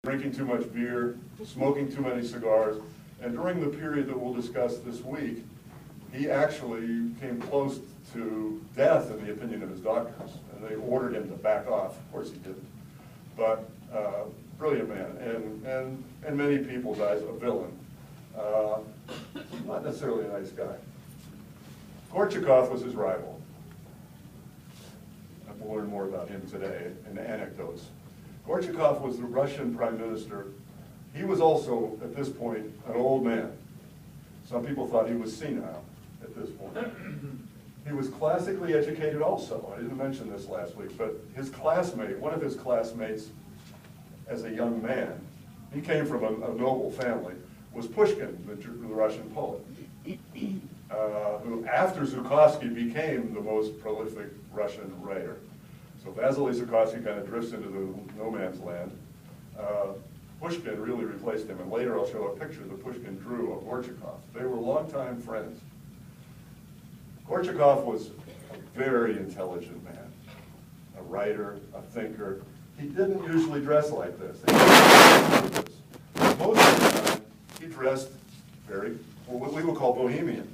drinking too much beer, smoking too many cigars, and during the period that we'll discuss this week, he actually came close to death in the opinion of his doctors, and they ordered him to back off. Of course he didn't, but brilliant man, and many people's eyes a villain. Not necessarily a nice guy. Gorchakov was his rival. We'll learn more about him today in the anecdotes. Gorchakov was the Russian prime minister. He was also, at this point, an old man. Some people thought he was senile at this point. He was classically educated also. I didn't mention this last week, but his classmate, one of his classmates as a young man, he came from a noble family, was Pushkin, the Russian poet, who after Zhukovsky became the most prolific Russian writer. So Vasily Zhukovsky kind of drifts into the no man's land. Pushkin really replaced him, and later I'll show a picture that Pushkin drew of Gorchakov. They were longtime friends. Gorchakov was a very intelligent man, a writer, a thinker. He didn't usually dress like this. Most of the time, he dressed very, well, what we would call bohemian.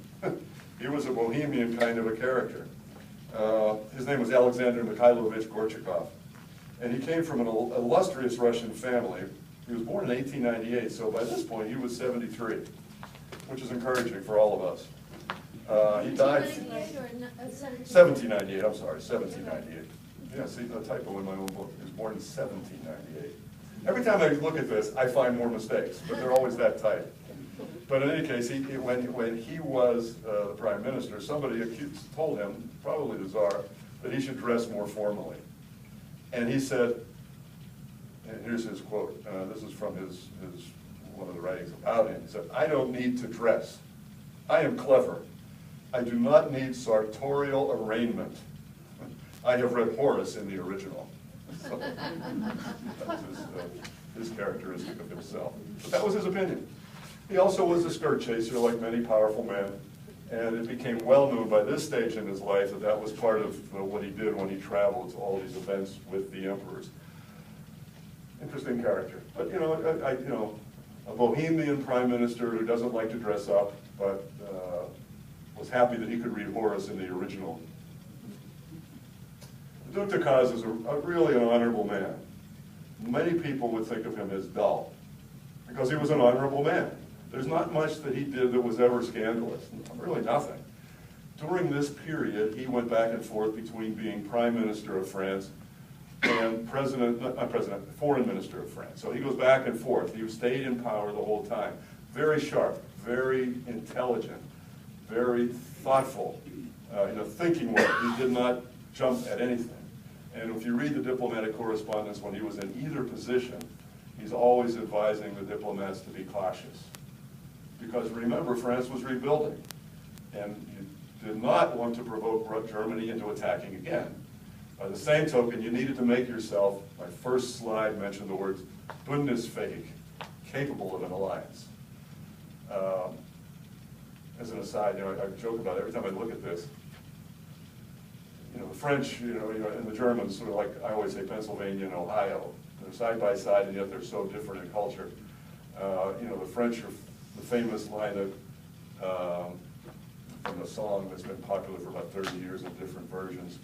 He was a bohemian kind of a character. His name was Alexander Mikhailovich Gorchakov, and he came from an illustrious Russian family. He was born in 1898, so by this point he was 73, which is encouraging for all of us. He died 1798, I'm sorry, 1798. Yeah, see the typo in my own book. He was born in 1798. Every time I look at this, I find more mistakes, but they're always that tight. But in any case, when he was the prime minister, somebody told him, probably the Tsar, that he should dress more formally. And he said, and here's his quote, this is from his one of the writings about him. He said, "I don't need to dress. I am clever. I do not need sartorial arraignment. I have read Horace in the original." So, that was his characteristic of himself. But that was his opinion. He also was a skirt chaser, like many powerful men, and it became well known by this stage in his life that that was part of what he did when he traveled to all these events with the emperors. Interesting character. But you know, a bohemian prime minister who doesn't like to dress up, but was happy that he could read Horace in the original. The Duc de Caz is really an honorable man. Many people would think of him as dull, because he was an honorable man. There's not much that he did that was ever scandalous, really nothing. During this period, he went back and forth between being Prime Minister of France and Foreign Minister of France. So he goes back and forth. He stayed in power the whole time. Very sharp, very intelligent, very thoughtful, in a thinking way. He did not jump at anything. And if you read the diplomatic correspondence when he was in either position, he's always advising the diplomats to be cautious. Because remember, France was rebuilding, and you did not want to provoke Germany into attacking again. By the same token, you needed to make yourself, my first slide mentioned the words, Bundesfähig, capable of an alliance. As an aside, I joke about it every time I look at this. The French, and the Germans, sort of like I always say, Pennsylvania and Ohio. They're side by side, and yet they're so different in culture. The French are the famous line from a song that's been popular for about 30 years in different versions,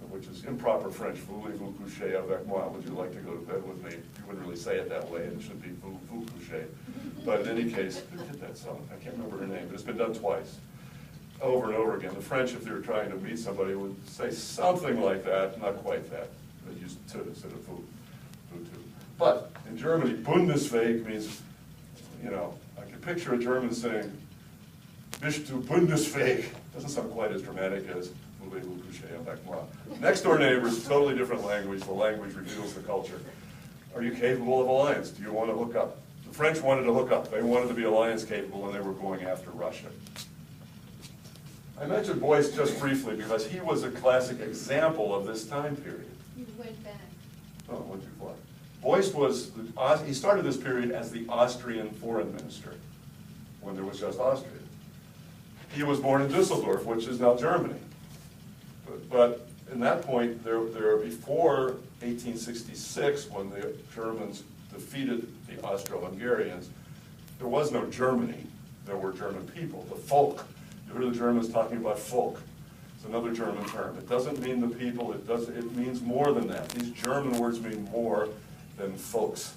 which is improper French. Voulez-vous coucher avec moi? Would you like to go to bed with me? You wouldn't really say it that way, and it should be vous coucher. But in any case, who did that song? I can't remember her name, but it's been done twice. Over and over again. The French, if they were trying to meet somebody, would say something like that, not quite that. They used to instead of vous to. But in Germany, Bundesfähig means, I can picture a German saying, Bist du Bundesfähig? Doesn't sound quite as dramatic as voulez-vous coucher avec moi. Next door neighbors, totally different language. The language reveals the culture. Are you capable of alliance? Do you want to hook up? The French wanted to hook up. They wanted to be alliance capable, and they were going after Russia. I mentioned Boyce just briefly because he was a classic example of this time period. You went back. Oh, I went too far. Boyce was, he started this period as the Austrian foreign minister, when there was just Austria. He was born in Dusseldorf, which is now Germany. But in that point, before 1866, when the Germans defeated the Austro-Hungarians, there was no Germany, there were German people, the folk. You hear the Germans talking about folk. It's another German term. It doesn't mean the people, it means more than that. These German words mean more than folks.